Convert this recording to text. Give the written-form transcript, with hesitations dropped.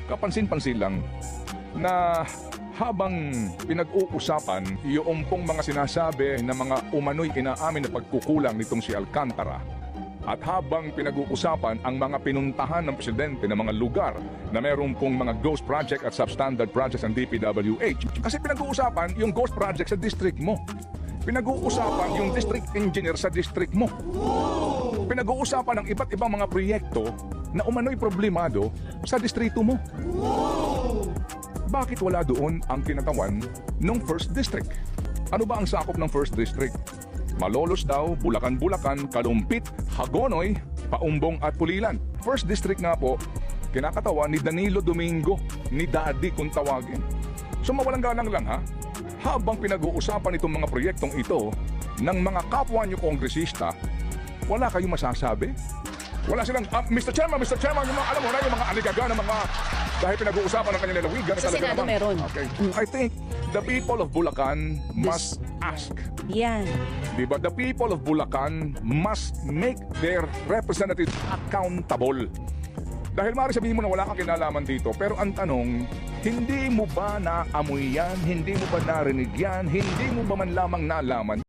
kapansin-pansin lang na habang pinag-uusapan yung pong mga sinasabi na mga umano'y inaamin na pagkukulang nitong si Alcantara, at habang pinag-uusapan ang mga pinuntahan ng presidente ng mga lugar na meron pong mga ghost project at substandard projects ng DPWH, kasi pinag-uusapan yung ghost project sa district mo. Pinag-uusapan yung district engineer sa district mo. Pinag-uusapan ng iba't ibang mga proyekto na umano'y problemado sa distrito mo. Bakit wala doon ang kinatawan ng first district? Ano ba ang sakop ng first district? Malolos daw, Bulacan-Bulacan, Kalumpit, Hagonoy, Paumbong at Pulilan. First district nga po, kinakatawan ni Danilo Domingo, ni Daddy kung tawagin. So mawalang galang lang ha, habang pinag-uusapan itong mga proyektong ito ng mga kapwa nyo kongresista, wala kayong masasabi? Wala silang, Mr. Chairman, yung mga, alam mo na, yung mga aligaga ng mga, dahil pinag-uusapan ng kanyang lalawigan. Sa Senado meron. Okay. I think the people of Bulacan must ask. Yan. Diba? The people of Bulacan must make their representatives accountable. Dahil maaari sabihin mo na wala kang kinalaman dito, pero ang tanong, hindi mo ba naamoy yan? Hindi mo ba narinig yan? Hindi mo ba man lamang nalaman